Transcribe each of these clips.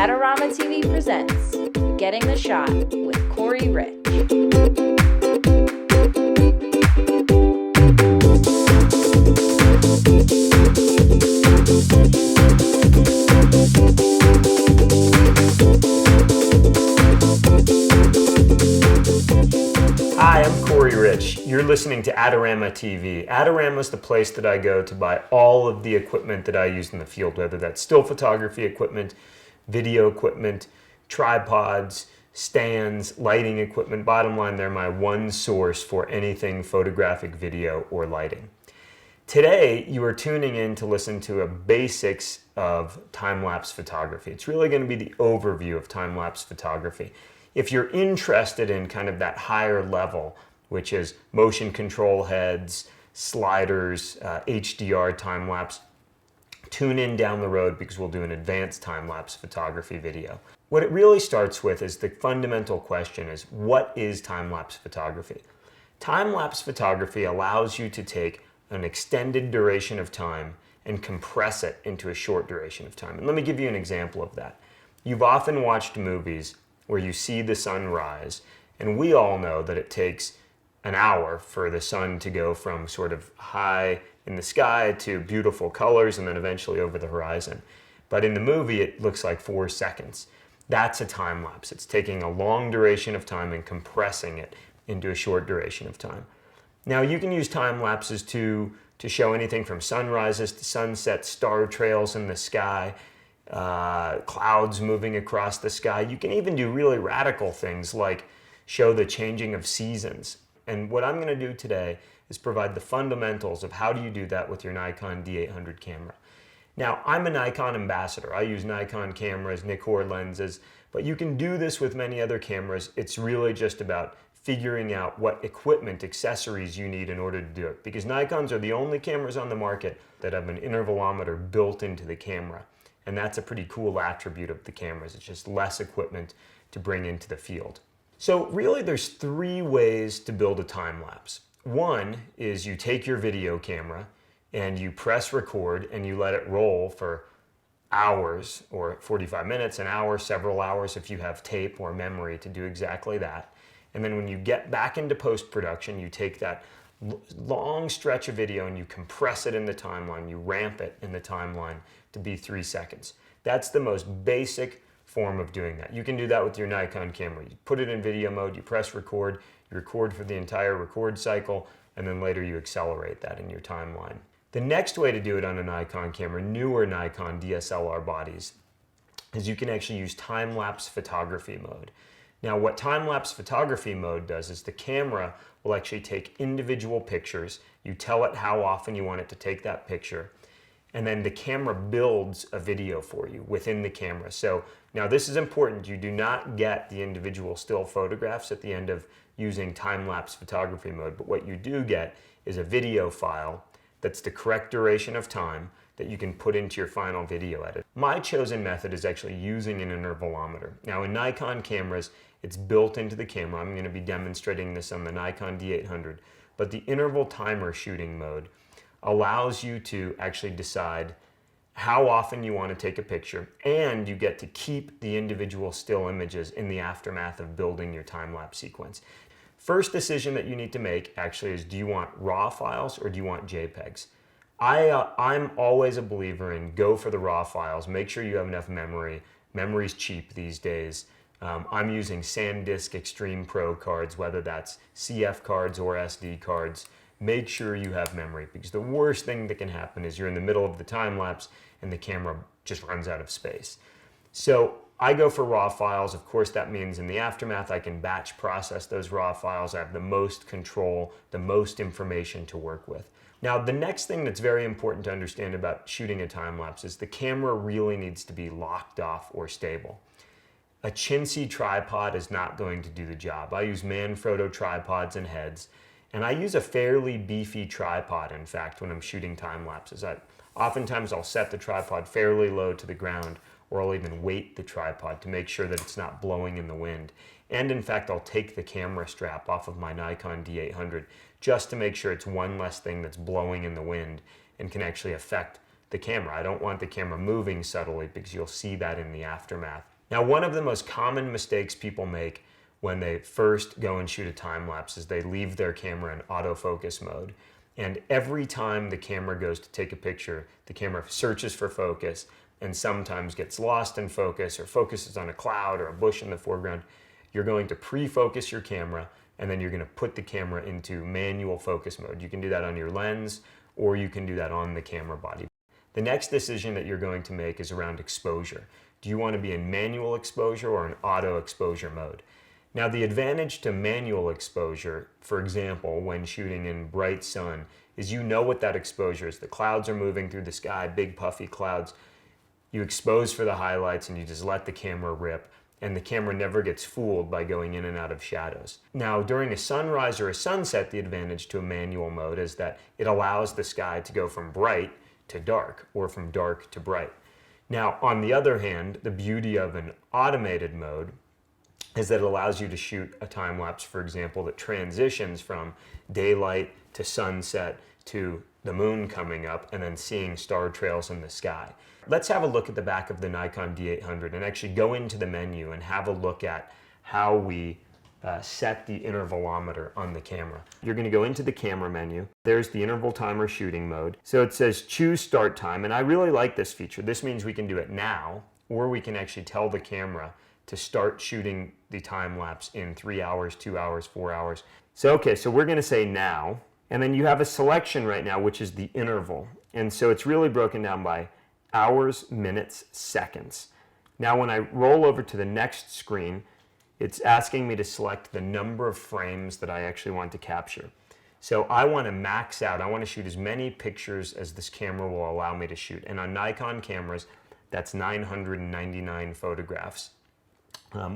Adorama TV presents Getting the Shot with Corey Rich. Hi, I'm Corey Rich. You're listening to Adorama TV. Adorama is the place that I go to buy all of the equipment that I use in the field, whether that's still photography equipment, video equipment, tripods, stands, lighting equipment. Bottom line, they're my one source for anything photographic, video, or lighting. Today, you are tuning in to listen to a basics of time-lapse photography. It's really going to be the overview of time-lapse photography. If you're interested in kind of that higher level, which is motion control heads, sliders, HDR time-lapse, tune in down the road because we'll do an advanced time-lapse photography video. What it really starts with is the fundamental question is, what is time-lapse photography? Time-lapse photography allows you to take an extended duration of time and compress it into a short duration of time. And let me give you an example of that. You've often watched movies where you see the sun rise, and we all know that it takes an hour for the sun to go from sort of high in the sky to beautiful colors and then eventually over the horizon. But in the movie, it looks like 4 seconds. That's a time lapse. It's taking a long duration of time and compressing it into a short duration of time. Now, you can use time lapses to show anything from sunrises to sunsets, star trails in the sky, clouds moving across the sky. You can even do really radical things like show the changing of seasons. And what I'm going to do today is provide the fundamentals of how do you do that with your Nikon D800 camera. Now, I'm a Nikon ambassador. I use Nikon cameras, Nikkor lenses, but you can do this with many other cameras. It's really just about figuring out what equipment, accessories you need in order to do it. Because Nikons are the only cameras on the market that have an intervalometer built into the camera. And that's a pretty cool attribute of the cameras. It's just less equipment to bring into the field. So really there's 3 ways to build a time lapse. One is you take your video camera and you press record and you let it roll for hours or 45 minutes, an hour, several hours if you have tape or memory to do exactly that. And then when you get back into post-production, you take that long stretch of video and you compress it in the timeline, you ramp it in the timeline to be 3 seconds. That's the most basic form of doing that. You can do that with your Nikon camera. You put it in video mode, you press record, you record for the entire record cycle, and then later you accelerate that in your timeline. The next way to do it on a Nikon camera, newer Nikon DSLR bodies, is you can actually use time-lapse photography mode. Now, what time-lapse photography mode does is the camera will actually take individual pictures. You tell it how often you want it to take that picture, and then the camera builds a video for you within the camera. So now this is important. You do not get the individual still photographs at the end of using time-lapse photography mode, but what you do get is a video file that's the correct duration of time that you can put into your final video edit. My chosen method is actually using an intervalometer. Now in Nikon cameras, it's built into the camera. I'm going to be demonstrating this on the Nikon D800, but the interval timer shooting mode allows you to actually decide how often you want to take a picture, and you get to keep the individual still images in the aftermath of building your time-lapse sequence. First decision that you need to make actually is, do you want RAW files or do you want JPEGs? I'm always a believer in go for the RAW files. Make sure you have enough memory. Memory's cheap these days. I'm using SanDisk Extreme Pro cards, whether that's CF cards or SD cards. Make sure you have memory, because the worst thing that can happen is you're in the middle of the time lapse and the camera just runs out of space. So I go for RAW files. Of course, that means in the aftermath I can batch process those RAW files. I have the most control, the most information to work with. Now, the next thing that's very important to understand about shooting a time lapse is the camera really needs to be locked off or stable. A chintzy tripod is not going to do the job. I use Manfrotto tripods and heads, and I use a fairly beefy tripod, in fact, when I'm shooting time lapses. Oftentimes I'll set the tripod fairly low to the ground, or I'll even weight the tripod to make sure that it's not blowing in the wind. And in fact, I'll take the camera strap off of my Nikon D800 just to make sure it's one less thing that's blowing in the wind and can actually affect the camera. I don't want the camera moving subtly because you'll see that in the aftermath. Now, one of the most common mistakes people make when they first go and shoot a time lapse is they leave their camera in autofocus mode. And every time the camera goes to take a picture, the camera searches for focus and sometimes gets lost in focus or focuses on a cloud or a bush in the foreground. You're going to pre-focus your camera and then you're going to put the camera into manual focus mode. You can do that on your lens or you can do that on the camera body. The next decision that you're going to make is around exposure. Do you want to be in manual exposure or in auto exposure mode? Now, the advantage to manual exposure, for example, when shooting in bright sun, is you know what that exposure is. The clouds are moving through the sky, big puffy clouds. You expose for the highlights and you just let the camera rip, and the camera never gets fooled by going in and out of shadows. Now, during a sunrise or a sunset, the advantage to a manual mode is that it allows the sky to go from bright to dark or from dark to bright. Now, on the other hand, the beauty of an automated mode is that it allows you to shoot a time lapse, for example, that transitions from daylight to sunset to the moon coming up and then seeing star trails in the sky. Let's have a look at the back of the Nikon D800 and actually go into the menu and have a look at how we set the intervalometer on the camera. You're going to go into the camera menu. There's the interval timer shooting mode. So it says choose start time, and I really like this feature. This means we can do it now, or we can actually tell the camera to start shooting the time lapse in 3 hours, 2 hours, 4 hours. So we're going to say now, and then you have a selection right now, which is the interval. And so it's really broken down by hours, minutes, seconds. Now when I roll over to the next screen, it's asking me to select the number of frames that I actually want to capture. So I want to max out. I want to shoot as many pictures as this camera will allow me to shoot. And on Nikon cameras, that's 999 photographs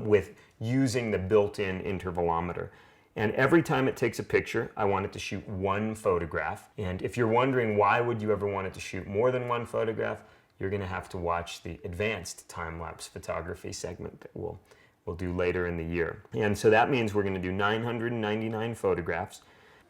with using the built-in intervalometer. And every time it takes a picture, I want it to shoot one photograph. And if you're wondering why would you ever want it to shoot more than one photograph, you're going to have to watch the advanced time-lapse photography segment that we'll do later in the year. And so that means we're going to do 999 photographs.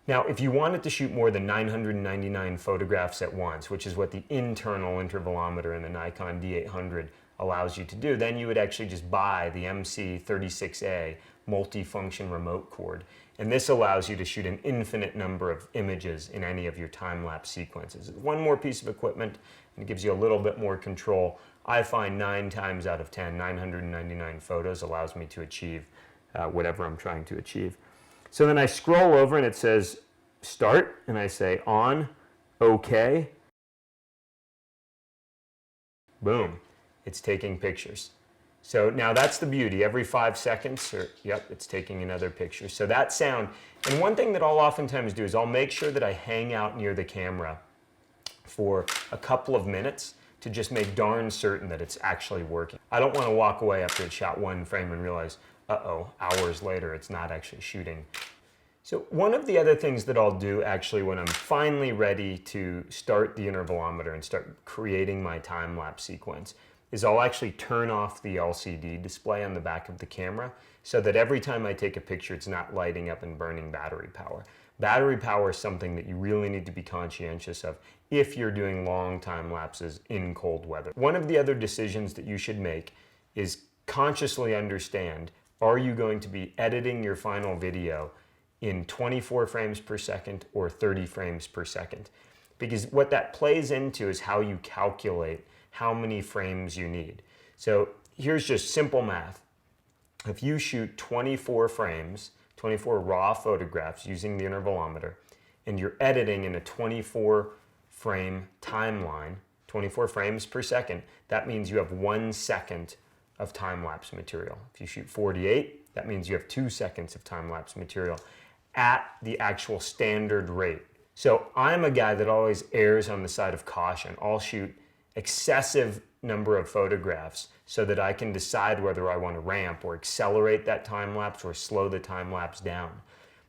Now, if you wanted to shoot more than 999 photographs at once, which is what the internal intervalometer in the Nikon D800 allows you to do, then you would actually just buy the MC36A multifunction remote cord. And this allows you to shoot an infinite number of images in any of your time-lapse sequences. It's one more piece of equipment, and it gives you a little bit more control. I find 9 times out of 10, 999 photos allows me to achieve whatever I'm trying to achieve. So then I scroll over and it says start, and I say on, okay. Boom, it's taking pictures. So now that's the beauty. Every 5 seconds, it's taking another picture. So that sound, and one thing that I'll oftentimes do is I'll make sure that I hang out near the camera for a couple of minutes to just make darn certain that it's actually working. I don't want to walk away after it shot one frame and realize, hours later it's not actually shooting. So one of the other things that I'll do actually when I'm finally ready to start the intervalometer and start creating my time-lapse sequence is I'll actually turn off the LCD display on the back of the camera so that every time I take a picture it's not lighting up and burning battery power. Battery power is something that you really need to be conscientious of if you're doing long time lapses in cold weather. One of the other decisions that you should make is consciously understand, are you going to be editing your final video in 24 frames per second or 30 frames per second? Because what that plays into is how you calculate how many frames you need. So here's just simple math. If you shoot 24 frames, 24 raw photographs using the intervalometer, and you're editing in a 24 frame timeline, 24 frames per second, that means you have 1 second of time-lapse material. If you shoot 48, that means you have 2 seconds of time-lapse material at the actual standard rate. So I'm a guy that always errs on the side of caution. I'll shoot excessive number of photographs so that I can decide whether I want to ramp or accelerate that time lapse or slow the time lapse down.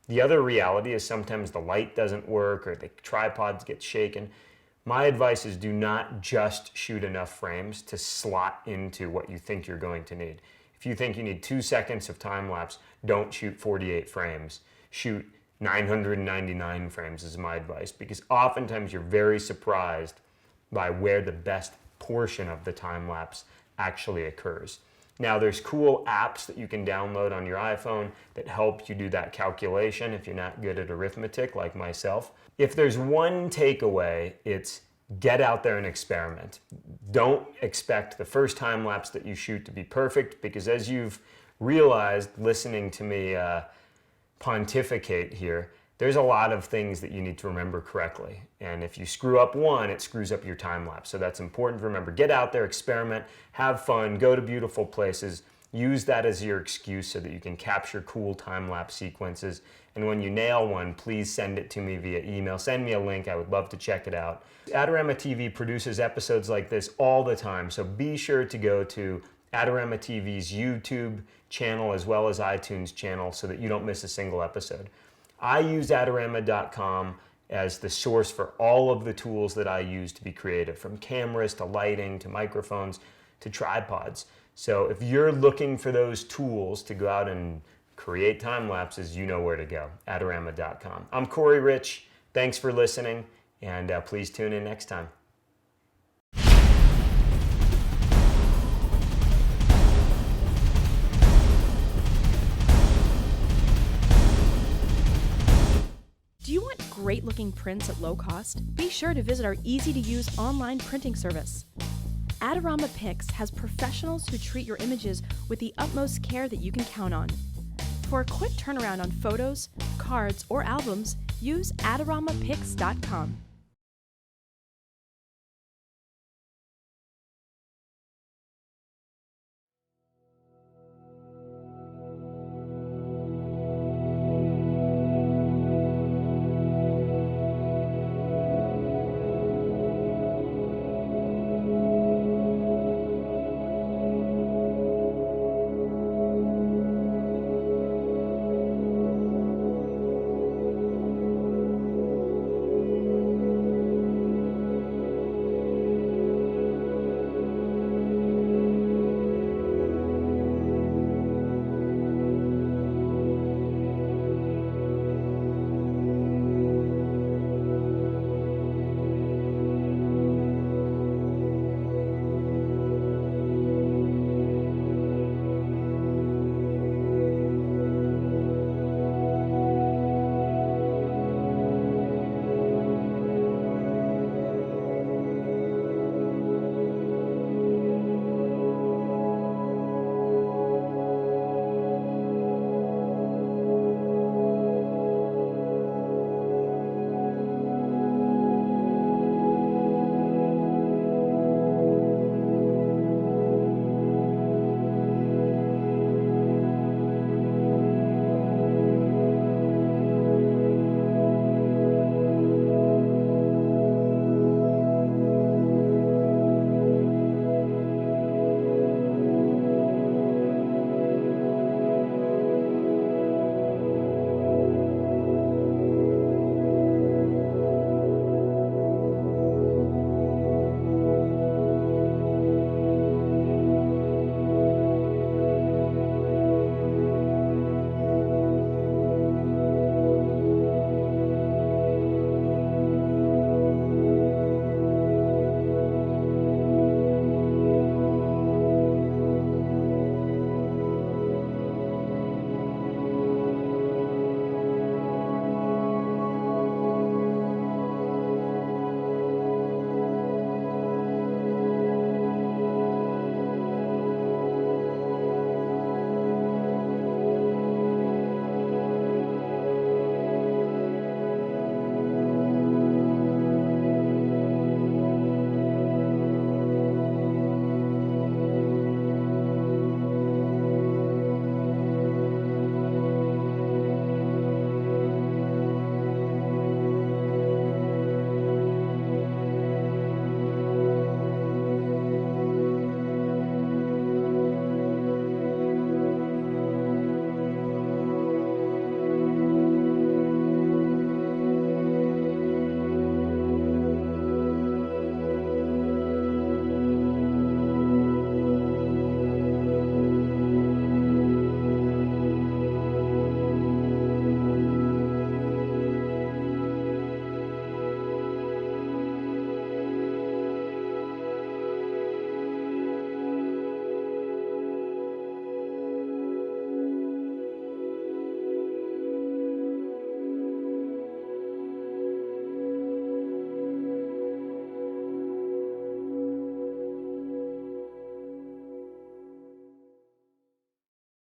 The other reality is sometimes the light doesn't work or the tripods get shaken. My advice is do not just shoot enough frames to slot into what you think you're going to need. If you think you need 2 seconds of time lapse, don't shoot 48 frames. Shoot 999 frames is my advice, because oftentimes you're very surprised by where the best portion of the time lapse actually occurs. Now there's cool apps that you can download on your iPhone that help you do that calculation if you're not good at arithmetic like myself. If there's one takeaway, it's get out there and experiment. Don't expect the first time lapse that you shoot to be perfect, because as you've realized listening to me pontificate here, there's a lot of things that you need to remember correctly. And if you screw up one, it screws up your time lapse. So that's important to remember. Get out there, experiment, have fun, go to beautiful places. Use that as your excuse so that you can capture cool time lapse sequences. And when you nail one, please send it to me via email. Send me a link. I would love to check it out. Adorama TV produces episodes like this all the time. So be sure to go to Adorama TV's YouTube channel as well as iTunes channel so that you don't miss a single episode. I use Adorama.com as the source for all of the tools that I use to be creative, from cameras to lighting to microphones to tripods. So if you're looking for those tools to go out and create time lapses, you know where to go, Adorama.com. I'm Corey Rich. Thanks for listening, and please tune in next time. Do you want great looking prints at low cost? Be sure to visit our easy to use online printing service. Adorama Pix has professionals who treat your images with the utmost care that you can count on. For a quick turnaround on photos, cards, or albums, use AdoramaPix.com.